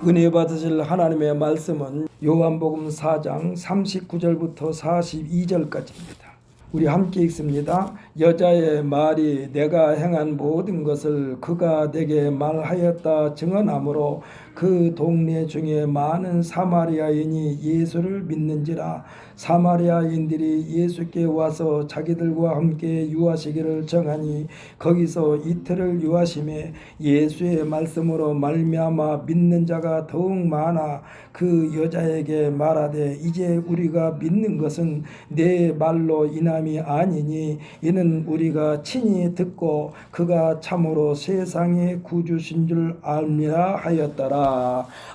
은혜 받으실 하나님의 말씀은 요한복음 4장 39절부터 42절까지입니다. 우리 함께 읽습니다. 여자의 말이 내가 행한 모든 것을 그가 내게 말하였다 증언하므로 그 동네 중에 많은 사마리아인이 예수를 믿는지라. 사마리아인들이 예수께 와서 자기들과 함께 유하시기를 정하니 거기서 이틀을 유하심에 예수의 말씀으로 말미암아 믿는 자가 더욱 많아 그 여자에게 말하되 이제 우리가 믿는 것은 내 말로 인함이 아니니 이는 우리가 친히 듣고 그가 참으로 세상의 구주신 줄 알미라 하였더라.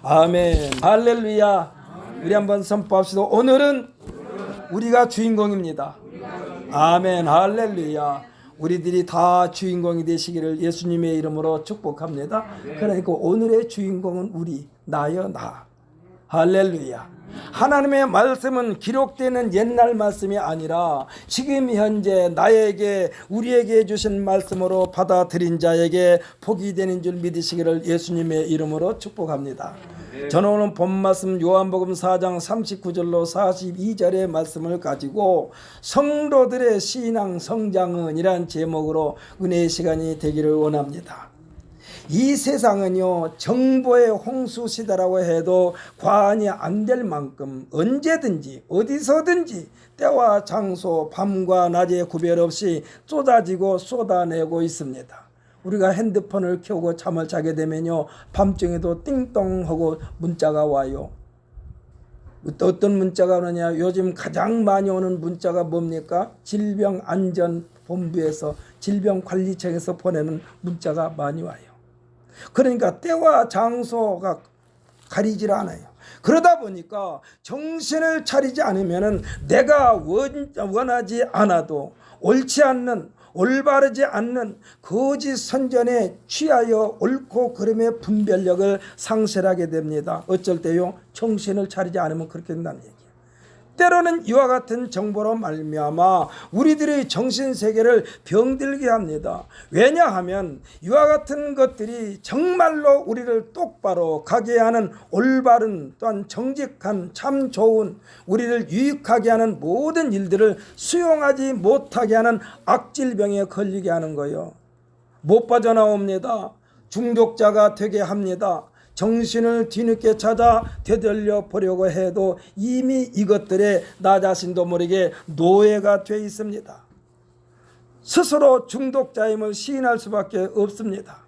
아멘. 할렐루야. 우리 한번 선포합시다. 오늘은 우리가 주인공입니다. 아멘. 할렐루야. 우리들이 다 주인공이 되시기를 예수님의 이름으로 축복합니다. 그러니까 오늘의 주인공은 우리, 나여 나. 할렐루야. 하나님의 말씀은 기록되는 옛날 말씀이 아니라 지금 현재 나에게 우리에게 주신 말씀으로 받아들인 자에게 복이 되는 줄 믿으시기를 예수님의 이름으로 축복합니다. 저는 오늘 본 말씀 요한복음 4장 39절로 42절의 말씀을 가지고 성도들의 신앙 성장은 이란 제목으로 은혜의 시간이 되기를 원합니다. 이 세상은요 정보의 홍수 시대라고 해도 과언이 안 될 만큼 언제든지 어디서든지 때와 장소 밤과 낮의 구별 없이 쏟아지고 쏟아내고 있습니다. 우리가 핸드폰을 켜고 잠을 자게 되면요 밤중에도 띵동하고 문자가 와요. 어떤 문자가 오느냐, 요즘 가장 많이 오는 문자가 뭡니까? 질병안전본부에서 질병관리청에서 보내는 문자가 많이 와요. 그러니까 때와 장소가 가리질 않아요. 그러다 보니까 정신을 차리지 않으면 내가 원하지 않아도 옳지 않는, 올바르지 않는 거짓 선전에 취하여 옳고 그름의 분별력을 상실하게 됩니다. 어쩔 때요 정신을 차리지 않으면 그렇게 된다는 얘기예요. 때로는 이와 같은 정보로 말미암아 우리들의 정신세계를 병들게 합니다. 왜냐하면 이와 같은 것들이 정말로 우리를 똑바로 가게 하는 올바른 또한 정직한 참 좋은 우리를 유익하게 하는 모든 일들을 수용하지 못하게 하는 악질병에 걸리게 하는 거예요. 못 빠져나옵니다. 중독자가 되게 합니다. 정신을 뒤늦게 찾아 되돌려 보려고 해도 이미 이것들에 나 자신도 모르게 노예가 되어 있습니다. 스스로 중독자임을 시인할 수밖에 없습니다.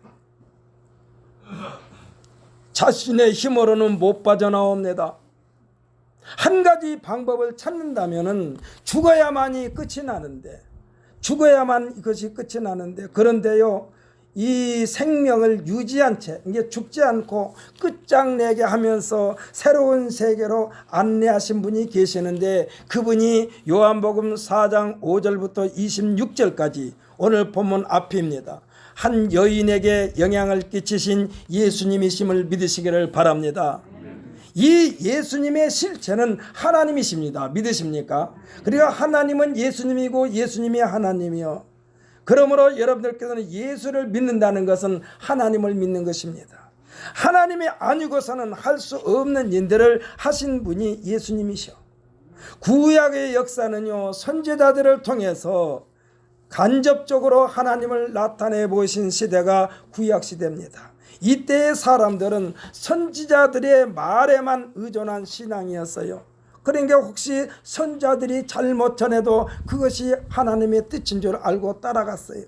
자신의 힘으로는 못 빠져나옵니다. 한 가지 방법을 찾는다면 죽어야만이 끝이 나는데, 죽어야만 이것이 끝이 나는데, 그런데요 이 생명을 유지한 채 이게 죽지 않고 끝장내게 하면서 새로운 세계로 안내하신 분이 계시는데 그분이 요한복음 4장 5절부터 26절까지 오늘 본문 앞입니다. 한 여인에게 영향을 끼치신 예수님이심을 믿으시기를 바랍니다. 이 예수님의 실체는 하나님이십니다. 믿으십니까? 그리고 하나님은 예수님이고 예수님이 하나님이요. 그러므로 여러분들께서는 예수를 믿는다는 것은 하나님을 믿는 것입니다. 하나님이 아니고서는 할 수 없는 일들을 하신 분이 예수님이셔. 구약의 역사는요 선지자들을 통해서 간접적으로 하나님을 나타내 보이신 시대가 구약시대입니다. 이때의 사람들은 선지자들의 말에만 의존한 신앙이었어요. 그러니까 혹시 선자들이 잘못 전해도 그것이 하나님의 뜻인 줄 알고 따라갔어요.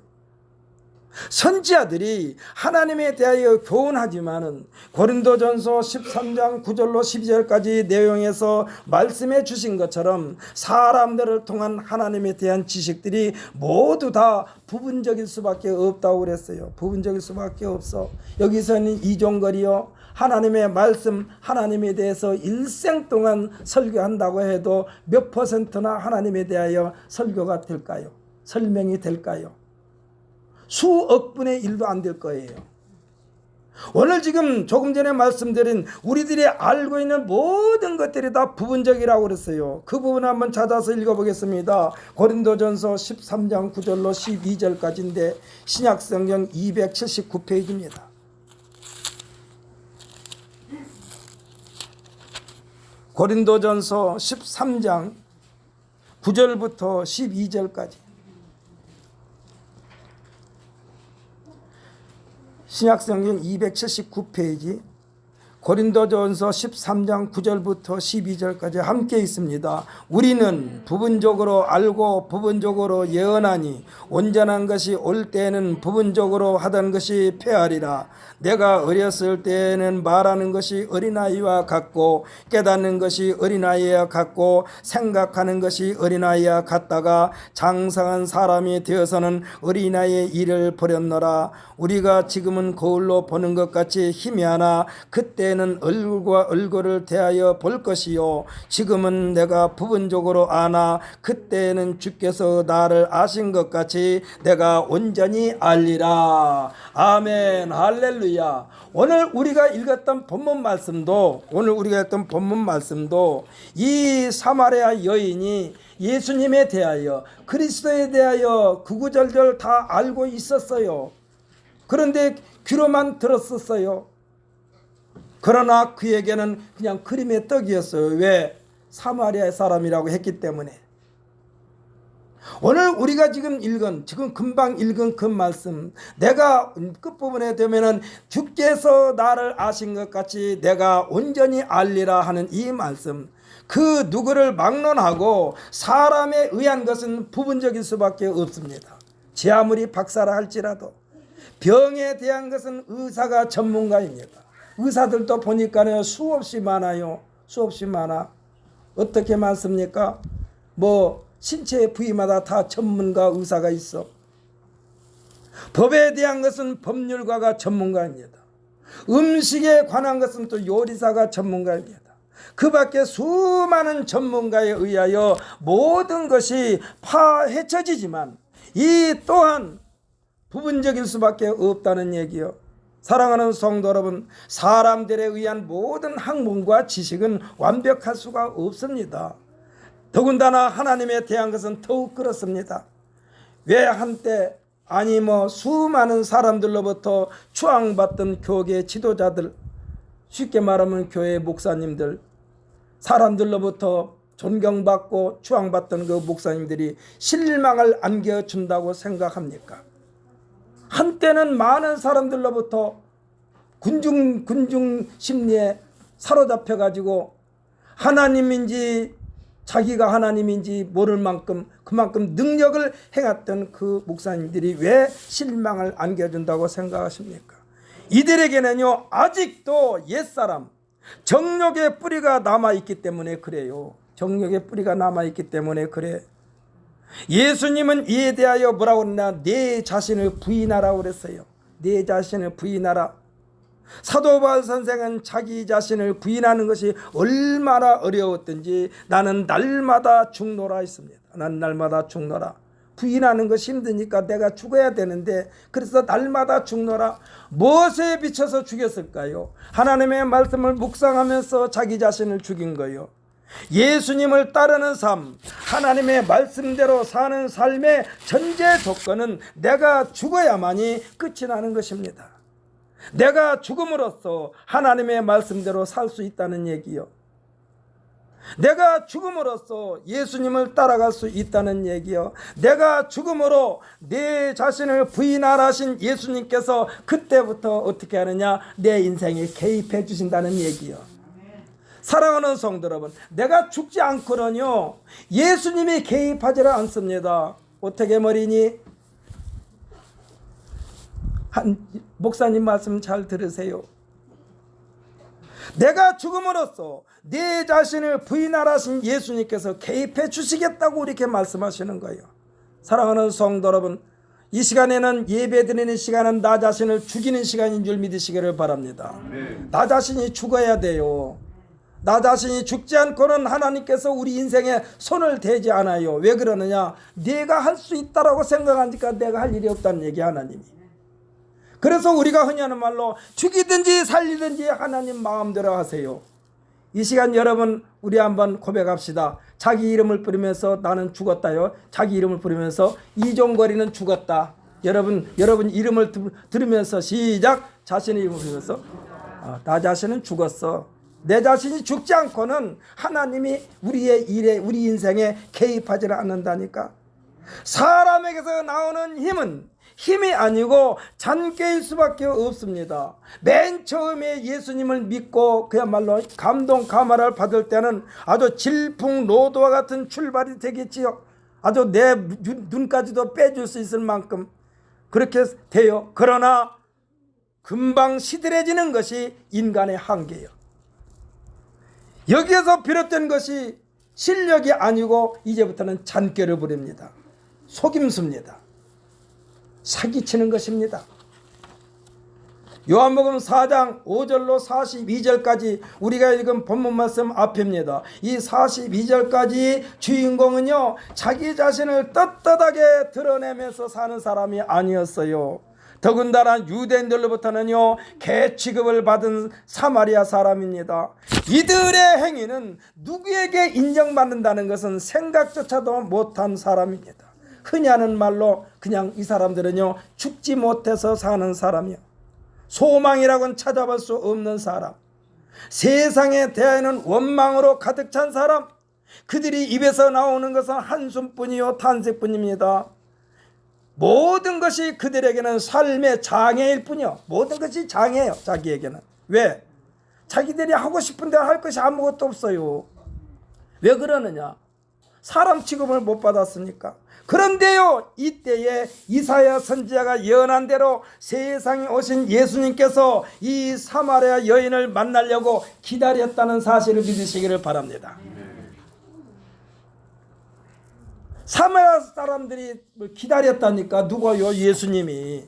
선지자들이 하나님에 대하여 교훈하지만은 고린도전서 13장 9절로 12절까지 내용에서 말씀해 주신 것처럼 사람들을 통한 하나님에 대한 지식들이 모두 다 부분적일 수밖에 없다고 그랬어요. 부분적일 수밖에 없어. 여기서는 이종걸이요 하나님의 말씀 하나님에 대해서 일생 동안 설교한다고 해도 몇 퍼센트나 하나님에 대하여 설교가 될까요? 설명이 될까요? 수억 분의 1도 안 될 거예요. 오늘 지금 조금 전에 말씀드린 우리들이 알고 있는 모든 것들이 다 부분적이라고 그랬어요. 그 부분 한번 찾아서 읽어보겠습니다. 고린도전서 13장 9절로 12절까지인데 신약성경 279페이지입니다. 고린도전서 13장 9절부터 12절까지. 신약성경 279페이지 고린도전서 13장 9절부터 12절까지 함께 있습니다. 우리는 부분적으로 알고 부분적으로 예언하니 온전한 것이 올 때에는 부분적으로 하던 것이 패하리라. 내가 어렸을 때에는 말하는 것이 어린아이와 같고 깨닫는 것이 어린아이와 같고 생각하는 것이 어린아이와 같다가 장성한 사람이 되어서는 어린아이의 일을 버렸노라. 우리가 지금은 거울로 보는 것 같이 희미하나 그때는 얼굴과 얼굴을 대하여 볼 것이요 지금은 내가 부분적으로 아나 그때는 주께서 나를 아신 것 같이 내가 온전히 알리라. 아멘. 할렐루야. 오늘 우리가 읽었던 본문 말씀도 이 사마리아 여인이 예수님에 대하여 그리스도에 대하여 구구절절 다 알고 있었어요. 그런데 귀로만 들었었어요. 그러나 그에게는 그냥 그림의 떡이었어요. 왜? 사마리아 사람이라고 했기 때문에. 오늘 우리가 지금 금방 읽은 그 말씀, 내가 끝부분에 되면은 주께서 나를 아신 것 같이 내가 온전히 알리라 하는 이 말씀, 그 누구를 막론하고 사람에 의한 것은 부분적일 수밖에 없습니다. 제 아무리 박사라 할지라도 병에 대한 것은 의사가 전문가입니다. 의사들도 보니까요 수없이 많아요. 수없이 많아. 어떻게 많습니까? 신체 부위마다 다 전문가 의사가 있어. 법에 대한 것은 법률가가 전문가입니다. 음식에 관한 것은 또 요리사가 전문가입니다. 그 밖에 수많은 전문가에 의하여 모든 것이 파헤쳐지지만 이 또한 부분적일 수밖에 없다는 얘기요. 사랑하는 성도 여러분, 사람들에 의한 모든 학문과 지식은 완벽할 수가 없습니다. 더군다나 하나님에 대한 것은 더욱 그렇습니다. 왜 한때 수많은 사람들로부터 추앙받던 교계 지도자들, 쉽게 말하면 교회 목사님들, 사람들로부터 존경받고 추앙받던 그 목사님들이 실망을 안겨준다고 생각합니까? 한때는 많은 사람들로부터 군중 심리에 사로잡혀 가지고 하나님인지 자기가 하나님인지 모를 만큼 그만큼 능력을 행했던 그 목사님들이 왜 실망을 안겨준다고 생각하십니까? 이들에게는요 아직도 옛사람 정욕의 뿌리가 남아있기 때문에 그래요. 정욕의 뿌리가 남아있기 때문에 그래. 예수님은 이에 대하여 뭐라고 그러나 내 자신을 부인하라고 그랬어요. 내 자신을 부인하라. 사도 바울 선생은 자기 자신을 부인하는 것이 얼마나 어려웠던지 나는 날마다 죽노라 했습니다. 난 날마다 죽노라. 부인하는 것이 힘드니까 내가 죽어야 되는데 그래서 날마다 죽노라. 무엇에 비춰서 죽였을까요? 하나님의 말씀을 묵상하면서 자기 자신을 죽인 거예요. 예수님을 따르는 삶, 하나님의 말씀대로 사는 삶의 전제 조건은 내가 죽어야만이 끝이 나는 것입니다. 내가 죽음으로써 하나님의 말씀대로 살 수 있다는 얘기요. 내가 죽음으로써 예수님을 따라갈 수 있다는 얘기요. 내가 죽음으로 내 자신을 부인하라 하신 예수님께서 그때부터 어떻게 하느냐? 내 인생에 개입해 주신다는 얘기요. 사랑하는 성도 여러분, 내가 죽지 않고는요 예수님이 개입하지를 않습니다. 어떻게 말이니? 목사님 말씀 잘 들으세요. 내가 죽음으로써 내 자신을 부인하라 하신 예수님께서 개입해 주시겠다고 이렇게 말씀하시는 거예요. 사랑하는 성도 여러분, 이 시간에는 예배드리는 시간은 나 자신을 죽이는 시간인 줄 믿으시기를 바랍니다. 나 자신이 죽어야 돼요. 나 자신이 죽지 않고는 하나님께서 우리 인생에 손을 대지 않아요. 왜 그러느냐? 내가 할 수 있다라고 생각하니까 내가 할 일이 없다는 얘기 하나님이. 그래서 우리가 흔히 하는 말로 죽이든지 살리든지 하나님 마음대로 하세요. 이 시간 여러분 우리 한번 고백합시다. 자기 이름을 부르면서 나는 죽었다요. 자기 이름을 부르면서 이종거리는 죽었다. 여러분 이름을 들으면서 시작. 자신의 이름을 부르면서 나 자신은 죽었어. 내 자신이 죽지 않고는 하나님이 우리의 일에, 우리 인생에 개입하지 않는다니까. 사람에게서 나오는 힘이 아니고 잔꾀일 수밖에 없습니다. 맨 처음에 예수님을 믿고 그야말로 감동 감화를 받을 때는 아주 질풍노도와 같은 출발이 되겠지요. 아주 내 눈까지도 빼줄 수 있을 만큼 그렇게 돼요. 그러나 금방 시들해지는 것이 인간의 한계예요. 여기에서 비롯된 것이 실력이 아니고 이제부터는 잔꾀를 부립니다. 속임수입니다. 사기치는 것입니다. 요한복음 4장 5절로 42절까지 우리가 읽은 본문 말씀 앞입니다. 이 42절까지 주인공은요, 자기 자신을 떳떳하게 드러내면서 사는 사람이 아니었어요. 더군다나 유대인들로부터는요, 개 취급을 받은 사마리아 사람입니다. 이들의 행위는 누구에게 인정받는다는 것은 생각조차도 못한 사람입니다. 흔히 하는 말로 그냥 이 사람들은요, 죽지 못해서 사는 사람이요, 소망이라고는 찾아볼 수 없는 사람, 세상에 대하여는 원망으로 가득 찬 사람, 그들이 입에서 나오는 것은 한숨뿐이요 탄식뿐입니다. 모든 것이 그들에게는 삶의 장애일 뿐이요, 모든 것이 장애예요. 자기에게는. 왜? 자기들이 하고 싶은 대로 할 것이 아무것도 없어요. 왜 그러느냐? 사람 취급을 못 받았으니까. 그런데요, 이때에 이사야 선지자가 예언한 대로 세상에 오신 예수님께서 이 사마리아 여인을 만나려고 기다렸다는 사실을 믿으시기를 바랍니다. 사마리아 사람들이 기다렸다니까. 누가요? 예수님이.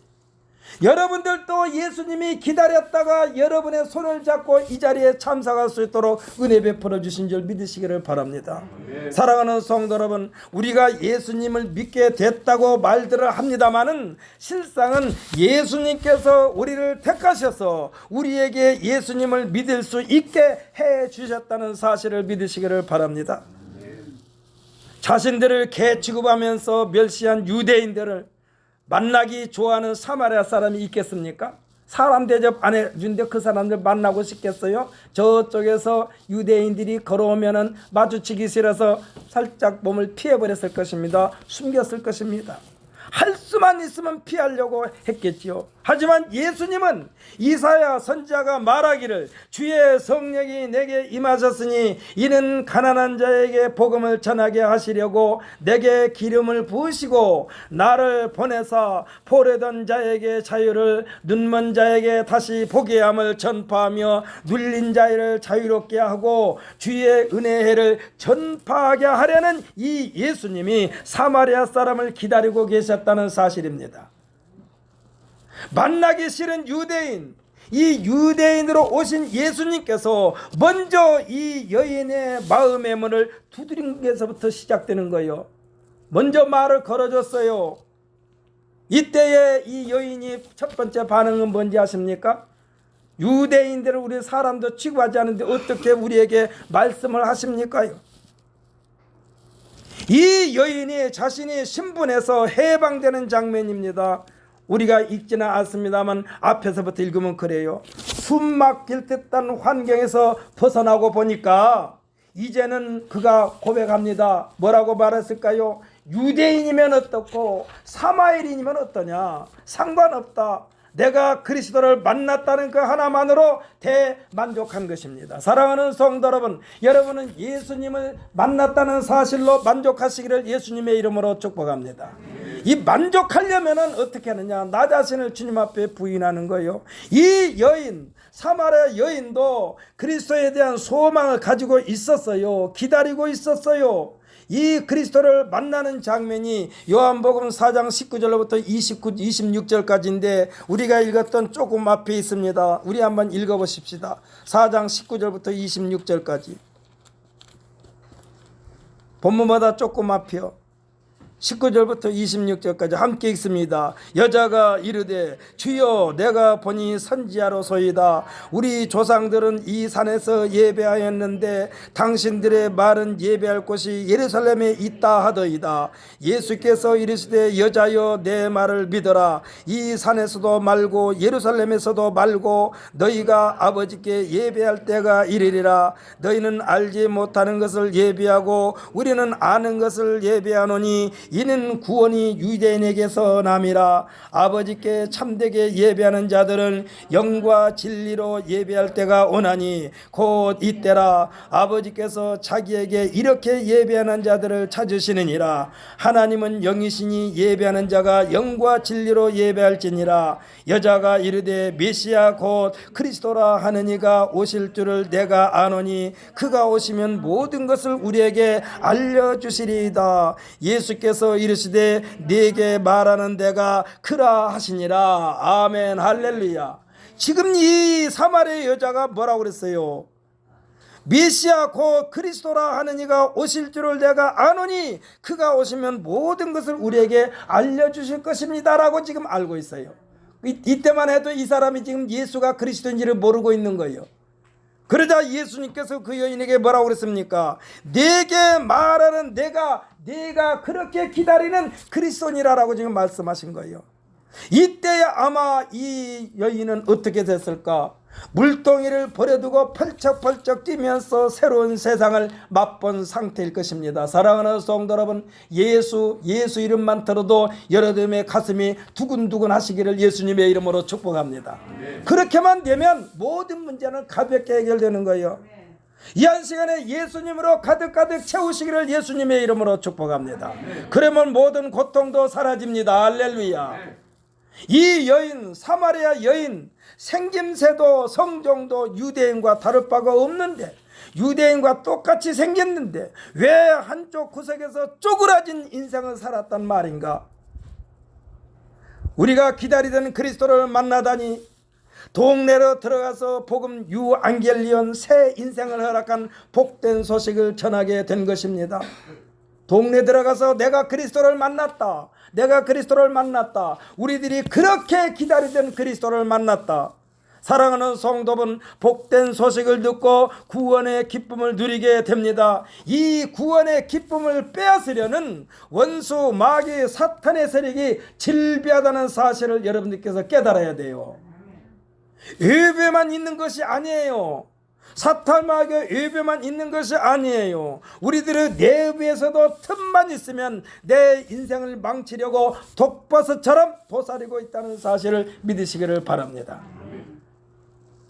여러분들도 예수님이 기다렸다가 여러분의 손을 잡고 이 자리에 참석할 수 있도록 은혜 베풀어 주신 줄 믿으시기를 바랍니다. 사랑하는 성도 여러분, 우리가 예수님을 믿게 됐다고 말들을 합니다마는 실상은 예수님께서 우리를 택하셔서 우리에게 예수님을 믿을 수 있게 해 주셨다는 사실을 믿으시기를 바랍니다. 자신들을 개 취급하면서 멸시한 유대인들을 만나기 좋아하는 사마리아 사람이 있겠습니까? 사람 대접 안 해준데 그 사람들 만나고 싶겠어요? 저쪽에서 유대인들이 걸어오면은 마주치기 싫어서 살짝 몸을 피해버렸을 것입니다. 숨겼을 것입니다. 할 수만 있으면 피하려고 했겠지요. 하지만 예수님은 이사야 선지자가 말하기를 주의 성령이 내게 임하셨으니 이는 가난한 자에게 복음을 전하게 하시려고 내게 기름을 부으시고 나를 보내사 포로된 자에게 자유를, 눈먼 자에게 다시 보게 함을 전파하며 눌린 자를 자유롭게 하고 주의 은혜를 전파하게 하려는 이 예수님이 사마리아 사람을 기다리고 계셨다는 사실입니다. 만나기 싫은 유대인, 이 유대인으로 오신 예수님께서 먼저 이 여인의 마음의 문을 두드린 것부터 시작되는 거예요. 먼저 말을 걸어줬어요. 이때에 이 여인이 첫 번째 반응은 뭔지 아십니까? 유대인들을 우리 사람도 취급하지 않는데 어떻게 우리에게 말씀을 하십니까? 이 여인이 자신이 신분에서 해방되는 장면입니다. 우리가 읽지는 않습니다만 앞에서부터 읽으면 그래요. 숨 막힐 듯한 환경에서 벗어나고 보니까 이제는 그가 고백합니다. 뭐라고 말했을까요? 유대인이면 어떻고 사마리아인이면 어떠냐, 상관없다. 내가 그리스도를 만났다는 그 하나만으로 대만족한 것입니다. 사랑하는 성도 여러분, 여러분은 예수님을 만났다는 사실로 만족하시기를 예수님의 이름으로 축복합니다. 이 만족하려면 어떻게 하느냐? 나 자신을 주님 앞에 부인하는 거예요. 이 여인, 사마리아 여인도 그리스도에 대한 소망을 가지고 있었어요. 기다리고 있었어요. 이 그리스도를 만나는 장면이 요한복음 4장 19절부터 26절까지인데 우리가 읽었던 조금 앞에 있습니다. 우리 한번 읽어보십시다. 4장 19절부터 26절까지. 본문마다 조금 앞이요. 19절부터 26절까지 함께 읽습니다. 여자가 이르되 주여 내가 보니 선지자로소이다. 우리 조상들은 이 산에서 예배하였는데 당신들의 말은 예배할 곳이 예루살렘에 있다 하더이다. 예수께서 이르시되 여자여 내 말을 믿어라. 이 산에서도 말고 예루살렘에서도 말고 너희가 아버지께 예배할 때가 이르리라. 너희는 알지 못하는 것을 예배하고 우리는 아는 것을 예배하노니 이는 구원이 유대인에게서 남이라. 아버지께 참되게 예배하는 자들은 영과 진리로 예배할 때가 오나니 곧 이때라. 아버지께서 자기에게 이렇게 예배하는 자들을 찾으시느니라. 하나님은 영이시니 예배하는 자가 영과 진리로 예배할지니라. 여자가 이르되 메시아 곧 그리스도라 하는 이가 오실 줄을 내가 아노니 그가 오시면 모든 것을 우리에게 알려주시리이다. 예수께서 이르시되 네게 말하는 내가 그라 하시니라. 아멘. 할렐루야. 지금 이 사마리아 여자가 뭐라고 그랬어요? 메시아 곧 그리스도라 하는 이가 오실 줄을 내가 아노니 그가 오시면 모든 것을 우리에게 알려주실 것입니다 라고 지금 알고 있어요. 이때만 해도 이 사람이 지금 예수가 그리스도인지를 모르고 있는 거예요. 그러자 예수님께서 그 여인에게 뭐라고 그랬습니까? 내게 말하는 내가 그렇게 기다리는 그리스도니라라고 지금 말씀하신 거예요. 이때야 아마 이 여인은 어떻게 됐을까? 물동이를 버려두고 펄쩍펄쩍 뛰면서 새로운 세상을 맛본 상태일 것입니다. 사랑하는 성도 여러분, 예수 이름만 들어도 여러분의 가슴이 두근두근 하시기를 예수님의 이름으로 축복합니다. 그렇게만 되면 모든 문제는 가볍게 해결되는 거예요. 이 한 시간에 예수님으로 가득가득 채우시기를 예수님의 이름으로 축복합니다. 그러면 모든 고통도 사라집니다. 할렐루야. 이 여인, 사마리아 여인, 생김새도 성정도 유대인과 다를 바가 없는데, 유대인과 똑같이 생겼는데 왜 한쪽 구석에서 쪼그라진 인생을 살았단 말인가? 우리가 기다리던 그리스도를 만나다니 동네로 들어가서 복음 유앙겔리온 새 인생을 허락한 복된 소식을 전하게 된 것입니다. 동네 들어가서 내가 그리스도를 만났다. 내가 그리스도를 만났다. 우리들이 그렇게 기다리던 그리스도를 만났다. 사랑하는 성도분, 복된 소식을 듣고 구원의 기쁨을 누리게 됩니다. 이 구원의 기쁨을 빼앗으려는 원수 마귀 사탄의 세력이 질비하다는 사실을 여러분들께서 깨달아야 돼요. 예배만 있는 것이 아니에요. 사탄 마귀의 예배만 있는 것이 아니에요. 우리들의 내부에서도 틈만 있으면 내 인생을 망치려고 독버섯처럼 도사리고 있다는 사실을 믿으시기를 바랍니다.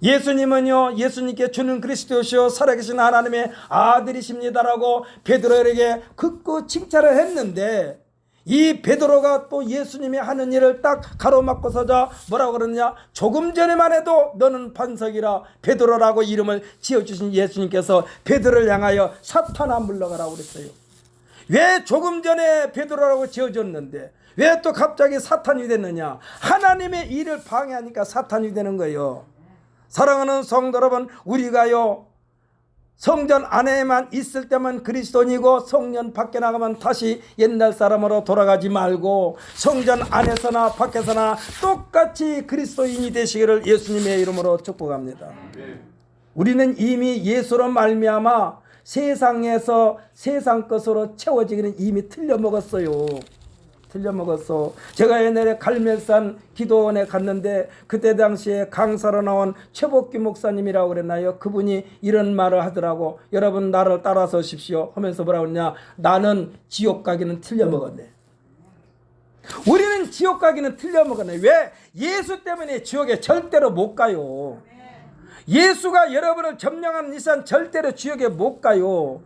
예수님은요, 예수님께 주는 그리스도시요 살아계신 하나님의 아들이십니다라고 베드로에게 극구 칭찬을 했는데, 이 베드로가 또 예수님이 하는 일을 딱 가로막고서자 뭐라고 그러느냐? 조금 전에만 해도 너는 반석이라 베드로라고 이름을 지어주신 예수님께서 베드로를 향하여 사탄아 물러가라고 그랬어요. 왜 조금 전에 베드로라고 지어줬는데 왜 또 갑자기 사탄이 됐느냐? 하나님의 일을 방해하니까 사탄이 되는 거예요. 사랑하는 성도 여러분, 우리가요 성전 안에만 있을 때만 그리스도인이고 성전 밖에 나가면 다시 옛날 사람으로 돌아가지 말고 성전 안에서나 밖에서나 똑같이 그리스도인이 되시기를 예수님의 이름으로 축복합니다. 우리는 이미 예수로 말미암아 세상에서 세상 것으로 채워지기는 이미 틀려먹었어요. 틀려먹었어. 제가 옛날에 갈멜산 기도원에 갔는데 그때 당시에 강사로 나온 최복기 목사님이라고 그랬나요? 그분이 이런 말을 하더라고. 여러분 나를 따라서 오십시오 하면서 뭐라고 했냐? 나는 지옥 가기는 틀려먹었네. 우리는 지옥 가기는 틀려먹었네. 왜? 예수 때문에 지옥에 절대로 못 가요. 예수가 여러분을 점령한 이상 절대로 지옥에 못 가요.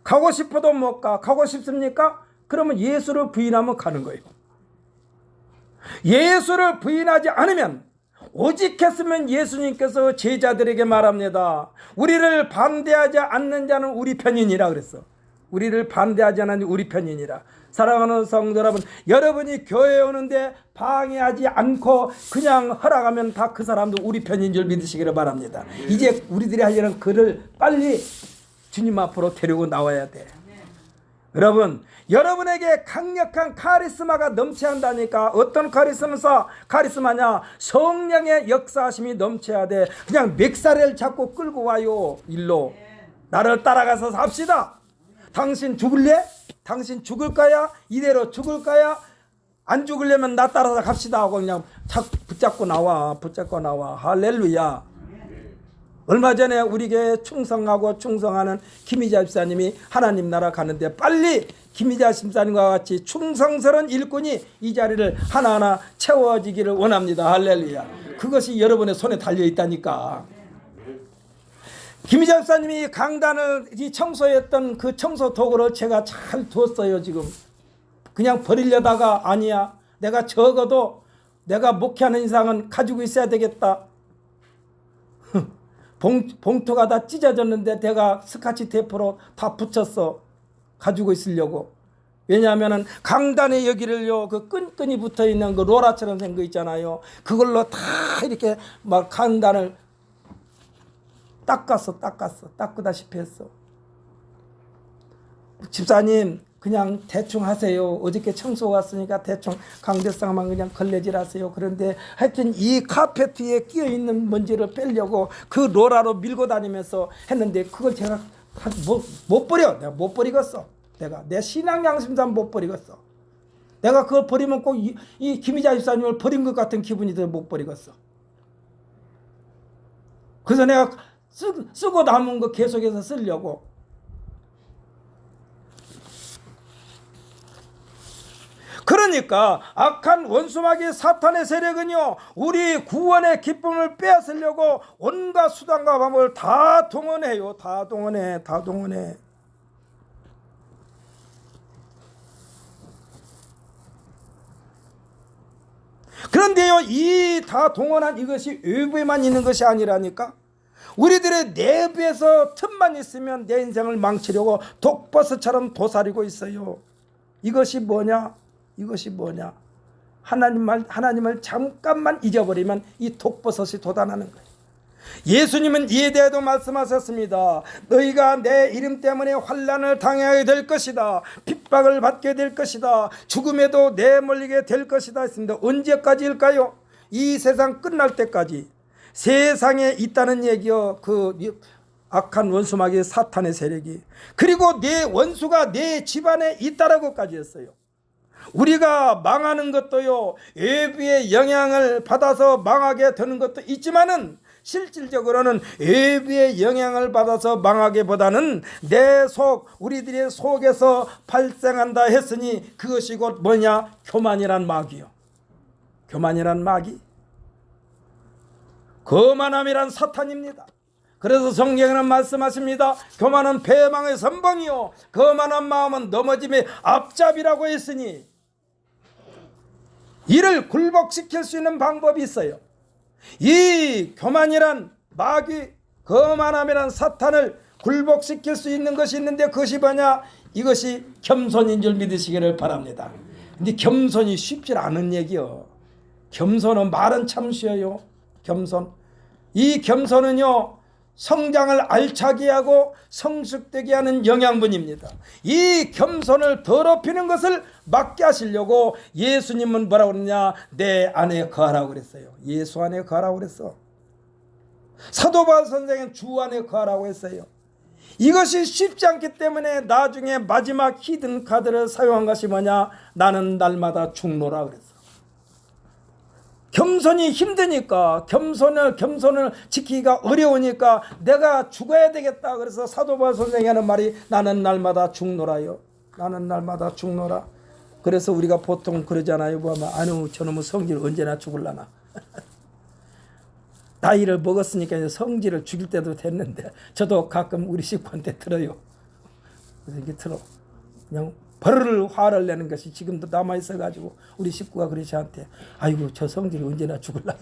가고 싶어도 못 가. 가고 싶습니까? 그러면 예수를 부인하면 가는 거예요. 예수를 부인하지 않으면, 오직 했으면 예수님께서 제자들에게 말합니다. 우리를 반대하지 않는 자는 우리 편이니라 그랬어. 우리를 반대하지 않는 우리 편이니라. 사랑하는 성도 여러분, 여러분이 교회에 오는데 방해하지 않고 그냥 허락하면 다 그 사람도 우리 편인 줄 믿으시기를 바랍니다. 이제 우리들이 하려는 그를 빨리 주님 앞으로 데리고 나와야 돼. 여러분, 여러분에게 강력한 카리스마가 넘쳐야 한다니까. 어떤 카리스마냐? 성령의 역사하심이 넘쳐야 돼. 그냥 맥사를 잡고 끌고 와요. 일로 나를 따라가서 삽시다. 당신 죽을래? 당신 죽을 거야? 이대로 죽을 거야? 안 죽으려면 나 따라서 갑시다 하고 그냥 붙잡고 나와. 할렐루야. 얼마 전에 우리 교회 충성하는 김희자 집사님이 하나님 나라 가는데 빨리 김희자 집사님과 같이 충성스러운 일꾼이 이 자리를 하나하나 채워지기를 원합니다. 할렐루야. 그것이 여러분의 손에 달려있다니까. 김희자 집사님이 강단을 청소했던 그 청소 도구를 제가 잘 두었어요. 지금 그냥 버리려다가 아니야, 내가 적어도 내가 목회하는 이상은 가지고 있어야 되겠다. 봉투가 다 찢어졌는데 내가 스카치 테이프로 다 붙였어. 가지고 있으려고. 왜냐하면 강단의 여기를요, 그 끈끈이 붙어 있는 그 로라처럼 생긴 거 있잖아요. 그걸로 다 이렇게 막 강단을 닦다시피 했어. 집사님, 그냥 대충 하세요. 어저께 청소 왔으니까 대충 강대상만 그냥 걸레질 하세요. 그런데 하여튼 이 카페트에 끼어있는 먼지를 빼려고 그 로라로 밀고 다니면서 했는데 그걸 제가 못 버려. 내가 못 버리겠어. 내가 내 신앙 양심상 못 버리겠어. 내가 그걸 버리면 꼭 이 김희자 집사님을 버린 것 같은 기분이 들어 못 버리겠어. 그래서 내가 쓰고 남은 거 계속해서 쓰려고. 그러니까 악한 원수마귀 사탄의 세력은요, 우리 구원의 기쁨을 빼앗으려고 온갖 수단과 방법을 다 동원해요. 다 동원해. 그런데요, 이 다 동원한 이것이 외부에만 있는 것이 아니라니까. 우리들의 내부에서 틈만 있으면 내 인생을 망치려고 독버섯처럼 도사리고 있어요. 이것이 뭐냐? 하나님을 잠깐만 잊어버리면 이 독버섯이 돋아나는 거예요. 예수님은 이에 대해도 말씀하셨습니다. 너희가 내 이름 때문에 환난을 당하게 될 것이다. 핍박을 받게 될 것이다. 죽음에도 내몰리게 될 것이다 했습니다. 언제까지일까요? 이 세상 끝날 때까지. 세상에 있다는 얘기요. 그 악한 원수마귀 사탄의 세력이. 그리고 내 원수가 내 집안에 있다라고까지 했어요. 우리가 망하는 것도요, 외부의 영향을 받아서 망하게 되는 것도 있지만은 실질적으로는 외부의 영향을 받아서 망하기보다는 내 속, 우리들의 속에서 발생한다 했으니 그것이 곧 뭐냐? 교만이란 마귀요. 교만이란 마귀. 거만함이란 사탄입니다. 그래서 성경에는 말씀하십니다. 교만은 패망의 선봉이요, 거만한 마음은 넘어짐의 앞잡이라고 했으니 이를 굴복시킬 수 있는 방법이 있어요. 이 교만이란 마귀, 거만함이란 사탄을 굴복시킬 수 있는 것이 있는데 그것이 뭐냐? 이것이 겸손인 줄 믿으시기를 바랍니다. 근데 겸손이 쉽지 않은 얘기요. 겸손은 말은 참 쉬워요. 이 겸손은요, 성장을 알차게 하고 성숙되게 하는 영양분입니다. 이 겸손을 더럽히는 것을 막게 하시려고 예수님은 뭐라고 그러냐? 내 안에 거하라고 그랬어요. 예수 안에 거하라고 그랬어. 사도 바울 선생은 주 안에 거하라고 했어요. 이것이 쉽지 않기 때문에 나중에 마지막 히든 카드를 사용한 것이 뭐냐? 나는 날마다 죽노라 그랬어. 겸손이 힘드니까, 겸손을 지키기가 어려우니까 내가 죽어야 되겠다. 그래서 사도 바울 선생이 하는 말이 나는 날마다 죽노라요. 나는 날마다 죽노라. 그래서 우리가 보통 그러잖아요. 보면 아유, 저놈의 성질 언제나 죽을라나. 나이를 먹었으니까 이제 성질을 죽일 때도 됐는데, 저도 가끔 우리 식구한테 들어요. 그래서 이게 들어. 그냥 벌을 화를 내는 것이 지금도 남아있어가지고 우리 식구가 그러지 않대. 아이고, 저 성질이 언제나 죽을라.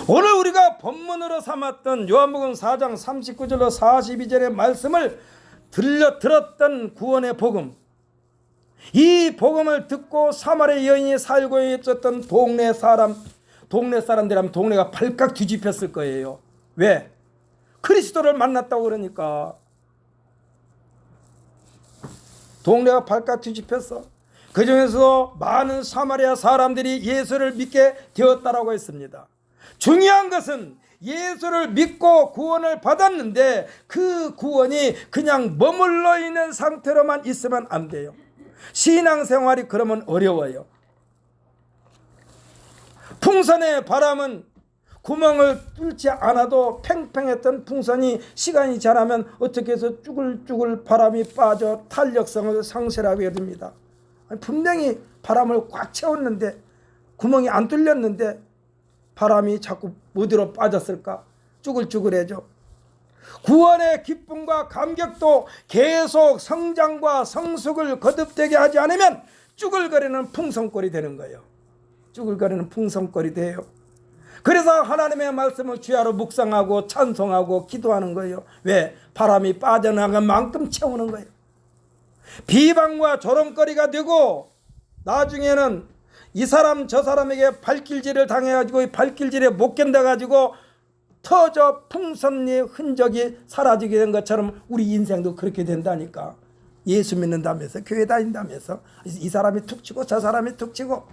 오늘 우리가 본문으로 삼았던 요한복음 4장 39절로 42절의 말씀을 들었던 구원의 복음, 이 복음을 듣고 사마리아 여인이 살고 있었던 동네 사람들이라면 동네가 발칵 뒤집혔을 거예요. 왜? 그리스도를 만났다고 그러니까 동네가 발칵 뒤집혔어. 그 중에서 많은 사마리아 사람들이 예수를 믿게 되었다라고 했습니다. 중요한 것은 예수를 믿고 구원을 받았는데 그 구원이 그냥 머물러 있는 상태로만 있으면 안 돼요. 신앙생활이 그러면 어려워요. 풍선의 바람은 구멍을 뚫지 않아도 팽팽했던 풍선이 시간이 지나면 어떻게 해서 쭈글쭈글 바람이 빠져 탄력성을 상실하게 됩니다. 분명히 바람을 꽉 채웠는데 구멍이 안 뚫렸는데 바람이 자꾸 어디로 빠졌을까? 쭈글쭈글해져. 구원의 기쁨과 감격도 계속 성장과 성숙을 거듭되게 하지 않으면 쭈글거리는 풍선꼴이 되는 거예요. 쭈글거리는 풍선꼴이 돼요. 그래서 하나님의 말씀을 주야로 묵상하고 찬송하고 기도하는 거예요. 왜? 바람이 빠져나간 만큼 채우는 거예요. 비방과 조롱거리가 되고 나중에는 이 사람 저 사람에게 발길질을 당해가지고 발길질에 못 견뎌가지고 터져 풍선의 흔적이 사라지게 된 것처럼 우리 인생도 그렇게 된다니까. 예수 믿는다면서 교회 다닌다면서 이 사람이 툭 치고 저 사람이 툭 치고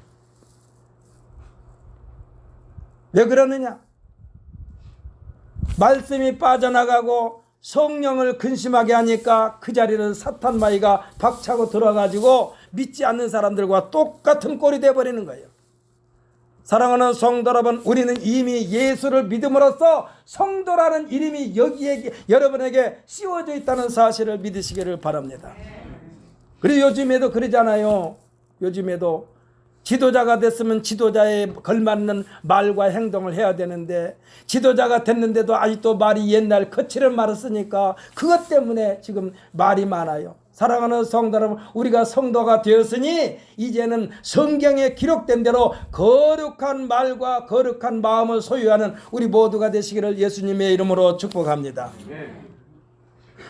왜 그러느냐? 말씀이 빠져나가고 성령을 근심하게 하니까 그 자리는 사탄 마귀가 박차고 들어가지고 믿지 않는 사람들과 똑같은 꼴이 되어버리는 거예요. 사랑하는 성도 여러분, 우리는 이미 예수를 믿음으로써 성도라는 이름이 여기에 여러분에게 씌워져 있다는 사실을 믿으시기를 바랍니다. 그리고 요즘에도 그러잖아요. 요즘에도 지도자가 됐으면 지도자에 걸맞는 말과 행동을 해야 되는데 지도자가 됐는데도 아직도 말이 옛날 거칠은 말을 쓰니까 그것 때문에 지금 말이 많아요. 사랑하는 성도 여러분, 우리가 성도가 되었으니 이제는 성경에 기록된 대로 거룩한 말과 거룩한 마음을 소유하는 우리 모두가 되시기를 예수님의 이름으로 축복합니다.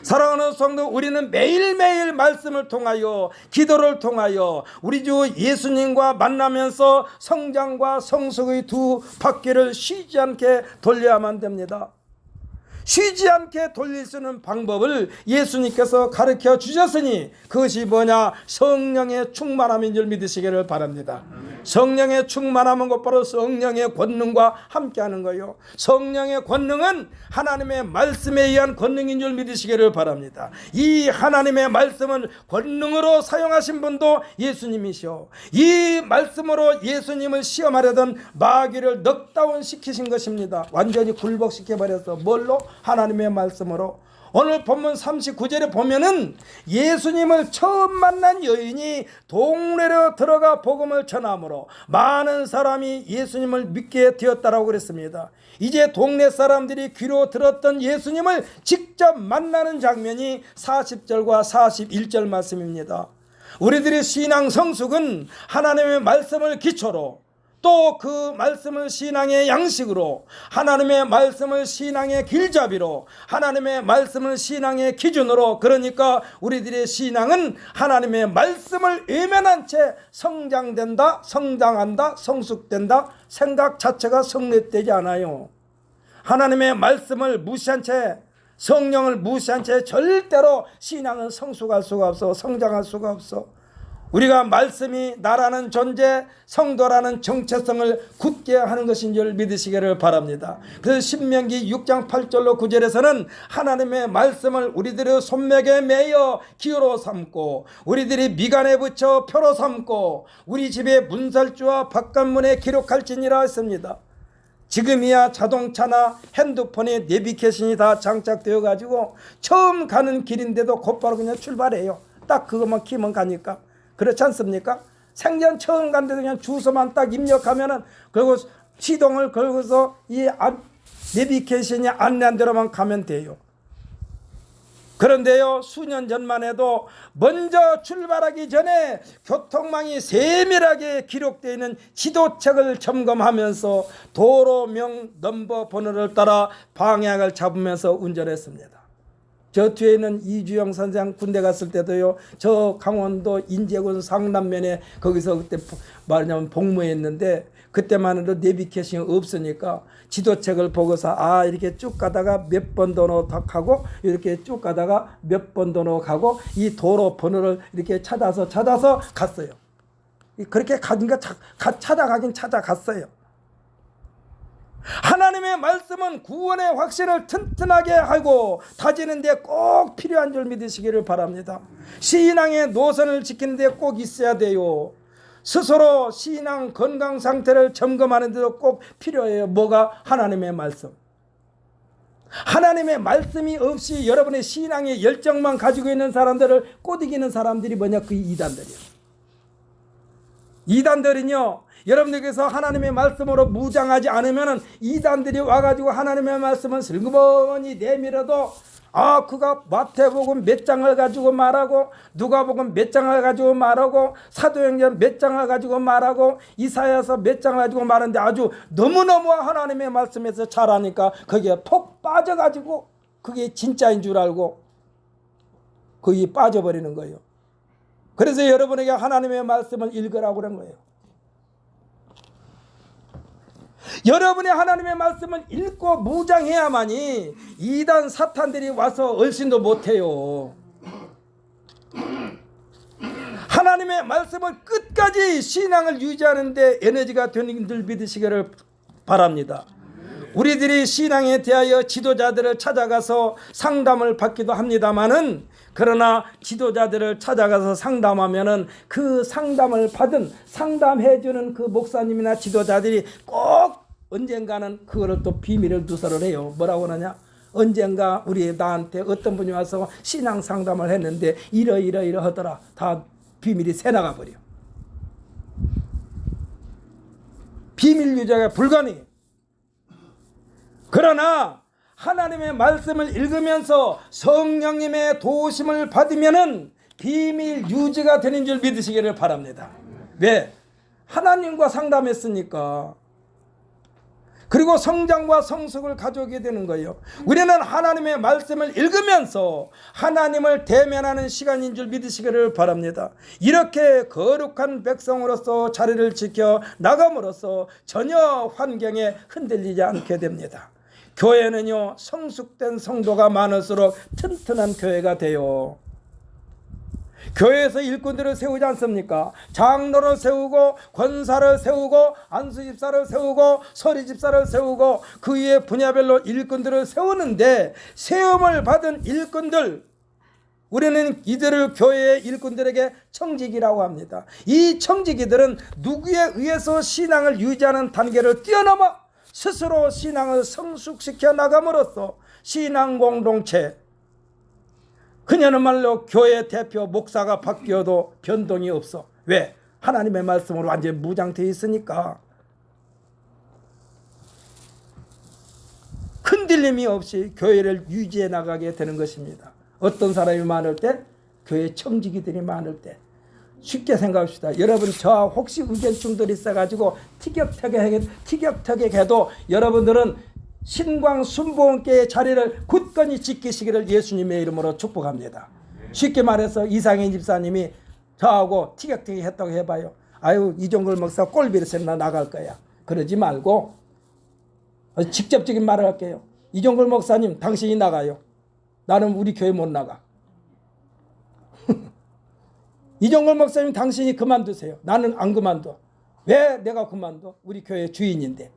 사랑하는 성도, 우리는 매일매일 말씀을 통하여 기도를 통하여 우리 주 예수님과 만나면서 성장과 성숙의 두 바퀴를 쉬지 않게 돌려야만 됩니다. 쉬지 않게 돌릴 수 있는 방법을 예수님께서 가르쳐 주셨으니 그것이 뭐냐? 성령의 충만함인 줄 믿으시기를 바랍니다. 성령의 충만함은 곧바로 성령의 권능과 함께하는 거예요. 성령의 권능은 하나님의 말씀에 의한 권능인 줄 믿으시기를 바랍니다. 이 하나님의 말씀을 권능으로 사용하신 분도 예수님이시오. 이 말씀으로 예수님을 시험하려던 마귀를 넉다운 시키신 것입니다. 완전히 굴복시켜버려서 뭘로? 하나님의 말씀으로. 오늘 본문 39절에 보면은 예수님을 처음 만난 여인이 동네로 들어가 복음을 전함으로 많은 사람이 예수님을 믿게 되었다라고 그랬습니다. 이제 동네 사람들이 귀로 들었던 예수님을 직접 만나는 장면이 40절과 41절 말씀입니다. 우리들의 신앙 성숙은 하나님의 말씀을 기초로 또 그 말씀을 신앙의 양식으로, 하나님의 말씀을 신앙의 길잡이로, 하나님의 말씀을 신앙의 기준으로, 그러니까 우리들의 신앙은 하나님의 말씀을 외면한 채 성장된다, 성장한다, 성숙된다 생각 자체가 성립되지 않아요. 하나님의 말씀을 무시한 채, 성령을 무시한 채 절대로 신앙은 성숙할 수가 없어, 성장할 수가 없어. 우리가 말씀이 나라는 존재, 성도라는 정체성을 굳게 하는 것인 줄 믿으시기를 바랍니다. 그래서 신명기 6장 8절로 9절에서는 하나님의 말씀을 우리들의 손목에 매여 기호로 삼고 우리들이 미간에 붙여 표로 삼고 우리 집의 문설주와 바깥문에 기록할지니라 했습니다. 지금이야 자동차나 핸드폰에 내비게이션이 다 장착되어 가지고 처음 가는 길인데도 곧바로 그냥 출발해요. 딱 그것만 키면 가니까. 그렇지 않습니까? 생전 처음 간데도 그냥 주소만 딱 입력하면은 그리고 시동을 걸고서 이 내비게이션이 안내한 대로만 가면 돼요. 그런데요, 수년 전만 해도 먼저 출발하기 전에 교통망이 세밀하게 기록되어 있는 지도책을 점검하면서 도로명 넘버 번호를 따라 방향을 잡으면서 운전했습니다. 저 뒤에 있는 이주영 선생 군대 갔을 때도요, 저 강원도 인제군 상남면에 거기서 그때 말하자면 복무했는데 그때만 해도 내비게이션이 없으니까 지도책을 보고서 이렇게 쭉 가다가 몇 번 더 가고 이렇게 쭉 가다가 몇 번 더 가고 이 도로 번호를 이렇게 찾아서 갔어요. 그렇게 가니까 찾아가긴 찾아갔어요. 하나님의 말씀은 구원의 확신을 튼튼하게 하고 다지는 데 꼭 필요한 줄 믿으시기를 바랍니다. 신앙의 노선을 지키는 데 꼭 있어야 돼요. 스스로 신앙 건강 상태를 점검하는 데도 꼭 필요해요. 뭐가? 하나님의 말씀. 하나님의 말씀이 없이 여러분의 신앙의 열정만 가지고 있는 사람들을 꼬드기는 사람들이 뭐냐? 그 이단들이에요. 이단들은요, 여러분들께서 하나님의 말씀으로 무장하지 않으면 이단들이 와가지고 하나님의 말씀은 슬그머니 내밀어도 그가 마태복음 몇 장을 가지고 말하고 누가복음 몇 장을 가지고 말하고 사도행전 몇 장을 가지고 말하고 이사야서 몇 장을 가지고 말하는데 아주 너무너무 하나님의 말씀에서 잘하니까 거기에 푹 빠져가지고 그게 진짜인 줄 알고 거기에 빠져버리는 거예요. 그래서 여러분에게 하나님의 말씀을 읽으라고 그런 거예요. 여러분의 하나님의 말씀을 읽고 무장해야만이 이단 사탄들이 와서 얼씬도 못해요. 하나님의 말씀을 끝까지 신앙을 유지하는 데 에너지가 되는 줄 믿으시기를 바랍니다. 우리들이 신앙에 대하여 지도자들을 찾아가서 상담을 받기도 합니다마는 그러나 지도자들을 찾아가서 상담하면은 그 상담을 받은 상담해주는 그 목사님이나 지도자들이 꼭 언젠가는 그거를 또 비밀을 누설을 해요. 뭐라고 하냐? 언젠가 나한테 어떤 분이 와서 신앙 상담을 했는데 이러 하더라. 다 비밀이 새나가 버려. 비밀 유지가 불가능해. 그러나 하나님의 말씀을 읽으면서 성령님의 도우심을 받으면은 비밀 유지가 되는 줄 믿으시기를 바랍니다. 왜? 하나님과 상담했으니까. 그리고 성장과 성숙을 가져오게 되는 거예요. 우리는 하나님의 말씀을 읽으면서 하나님을 대면하는 시간인 줄 믿으시기를 바랍니다. 이렇게 거룩한 백성으로서 자리를 지켜 나감으로써 전혀 환경에 흔들리지 않게 됩니다. 교회는요, 성숙된 성도가 많을수록 튼튼한 교회가 돼요. 교회에서 일꾼들을 세우지 않습니까? 장로를 세우고 권사를 세우고 안수집사를 세우고 서리집사를 세우고 그 위에 분야별로 일꾼들을 세우는데 세움을 받은 일꾼들, 우리는 이들을 교회의 일꾼들에게 청지기라고 합니다. 이 청지기들은 누구에 의해서 신앙을 유지하는 단계를 뛰어넘어 스스로 신앙을 성숙시켜 나감으로써 신앙 공동체, 그녀는 말로 교회 대표 목사가 바뀌어도 변동이 없어. 왜? 하나님의 말씀으로 완전히 무장되어 있으니까. 흔들림이 없이 교회를 유지해 나가게 되는 것입니다. 어떤 사람이 많을 때? 교회 청지기들이 많을 때. 쉽게 생각합시다. 여러분, 저와 혹시 의견 충돌이 있어가지고 티격태격해도 여러분들은 신광 순복음교회의 자리를 굳건히 지키시기를 예수님의 이름으로 축복합니다. 쉽게 말해서 이상현 집사님이 저하고 티격태격 했다고 해봐요. 아유, 이종걸 목사 꼴비를 나 나갈 거야. 그러지 말고 직접적인 말을 할게요. 이종걸 목사님, 당신이 나가요. 나는 우리 교회 못 나가. 이종걸 목사님, 당신이 그만두세요. 나는 안 그만둬. 왜 내가 그만둬? 우리 교회 주인인데.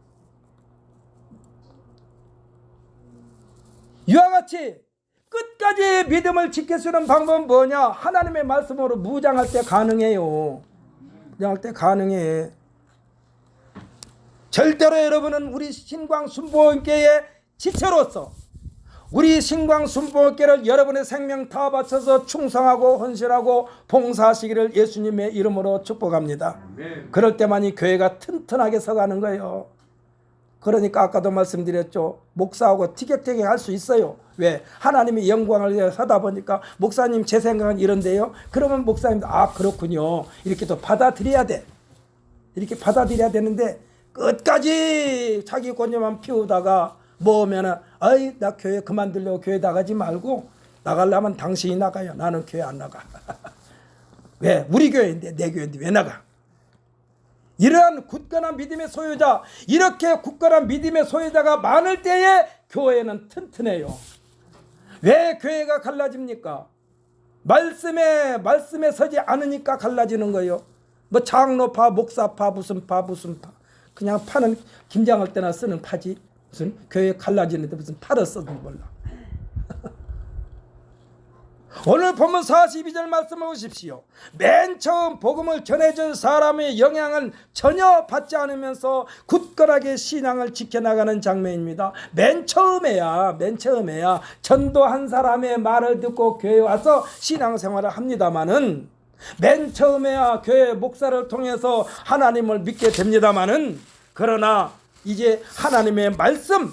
이와 같이 끝까지 믿음을 지킬 수 있는 방법은 뭐냐? 하나님의 말씀으로 무장할 때 가능해요. 무장할 때 가능해. 절대로 여러분은 우리 신광순복음교회의 지체로서 우리 신광순복음교회를 여러분의 생명 다 바쳐서 충성하고 헌신하고 봉사하시기를 예수님의 이름으로 축복합니다. 그럴 때만이 교회가 튼튼하게 서가는 거예요. 그러니까 아까도 말씀드렸죠. 목사하고 티격태격 할 수 있어요. 왜? 하나님의 영광을 위해서 하다 보니까 목사님 제 생각은 이런데요. 그러면 목사님 그렇군요. 이렇게 또 받아들여야 돼. 이렇게 받아들여야 되는데 끝까지 자기 권유만 피우다가 뭐면은 나 교회 그만두려고 교회 나가지 말고 나가려면 당신이 나가요. 나는 교회 안 나가. 왜? 우리 교회인데 내 교회인데 왜 나가? 이러한 굳건한 믿음의 소유자, 이렇게 굳건한 믿음의 소유자가 많을 때에 교회는 튼튼해요. 왜 교회가 갈라집니까? 말씀에 서지 않으니까 갈라지는 거예요. 뭐 장로파, 목사파, 무슨 파. 그냥 파는 김장할 때나 쓰는 파지. 무슨 교회 갈라지는데 무슨 파를 써도 몰라. 오늘 본문 42절 말씀을 보십시오. 맨 처음 복음을 전해준 사람의 영향을 전혀 받지 않으면서 굳건하게 신앙을 지켜나가는 장면입니다. 맨 처음에야 전도한 사람의 말을 듣고 교회에 와서 신앙생활을 합니다마는, 맨 처음에야 교회 목사를 통해서 하나님을 믿게 됩니다마는, 그러나 이제 하나님의 말씀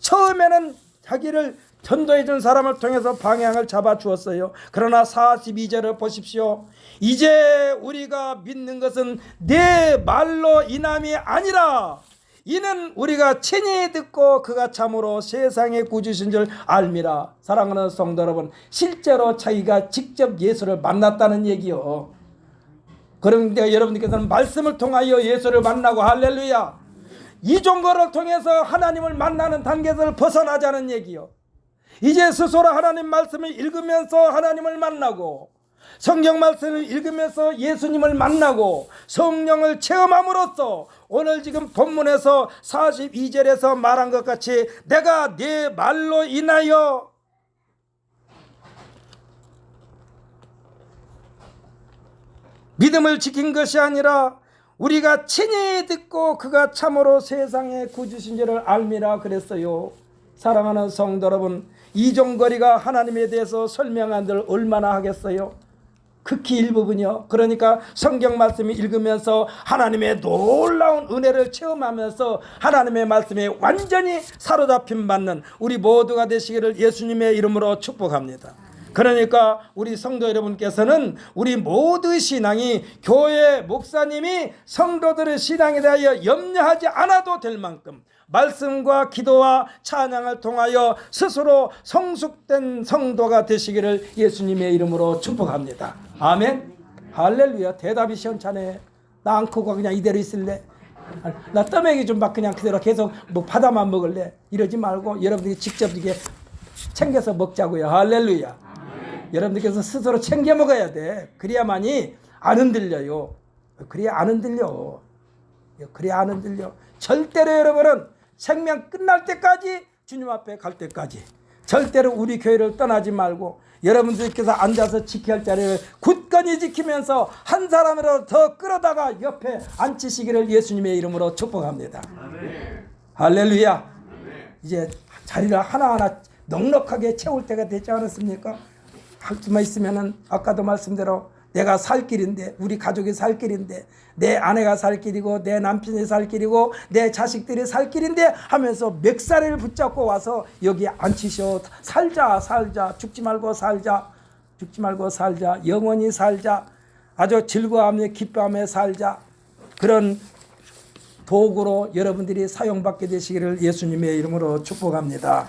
처음에는 자기를 전도해 준 사람을 통해서 방향을 잡아 주었어요. 그러나 42절을 보십시오. 이제 우리가 믿는 것은 내 말로 인함이 아니라 이는 우리가 친히 듣고 그가 참으로 세상의 구주신 줄 알미라. 사랑하는 성도 여러분, 실제로 자기가 직접 예수를 만났다는 얘기요. 그런데 여러분들께서는 말씀을 통하여 예수를 만나고, 할렐루야, 이 종거를 통해서 하나님을 만나는 단계에서 벗어나자는 얘기요. 이제 스스로 하나님 말씀을 읽으면서 하나님을 만나고, 성경 말씀을 읽으면서 예수님을 만나고 성령을 체험함으로써 오늘 지금 본문에서 42절에서 말한 것 같이 내가 네 말로 인하여 믿음을 지킨 것이 아니라 우리가 친히 듣고 그가 참으로 세상의 구주신 줄을 알미라 그랬어요. 사랑하는 성도 여러분, 이종거리가 하나님에 대해서 설명한들 얼마나 하겠어요? 극히 일부분이요. 그러니까 성경 말씀을 읽으면서 하나님의 놀라운 은혜를 체험하면서 하나님의 말씀에 완전히 사로잡힘 받는 우리 모두가 되시기를 예수님의 이름으로 축복합니다. 그러니까 우리 성도 여러분께서는 우리 모두의 신앙이 교회 목사님이 성도들의 신앙에 대하여 염려하지 않아도 될 만큼 말씀과 기도와 찬양을 통하여 스스로 성숙된 성도가 되시기를 예수님의 이름으로 축복합니다. 아멘. 할렐루야. 대답이 시원찮네. 나 안 크고 그냥 이대로 있을래? 나 떠먹이 좀 막 그냥 그대로 계속 뭐 받아만 먹을래? 이러지 말고 여러분들이 직접 이게 챙겨서 먹자고요. 할렐루야. 여러분들께서 스스로 챙겨 먹어야 돼. 그래야만이 안 흔들려요. 그래야 안 흔들려. 절대로 여러분은 생명 끝날 때까지, 주님 앞에 갈 때까지 절대로 우리 교회를 떠나지 말고 여러분들께서 앉아서 지켜야 할 자리를 굳건히 지키면서 한 사람이라도 더 끌어다가 옆에 앉히시기를 예수님의 이름으로 축복합니다. 아멘. 할렐루야. 아멘. 이제 자리를 하나하나 넉넉하게 채울 때가 되지 않았습니까? 할 수만 있으면은 아까도 말씀대로 내가 살 길인데, 우리 가족이 살 길인데, 내 아내가 살 길이고 내 남편이 살 길이고 내 자식들이 살 길인데 하면서 멱살을 붙잡고 와서 여기 앉히셔. 살자. 죽지 말고 살자. 영원히 살자. 아주 즐거워하며 기뻐하며 살자. 그런 도구로 여러분들이 사용받게 되시기를 예수님의 이름으로 축복합니다.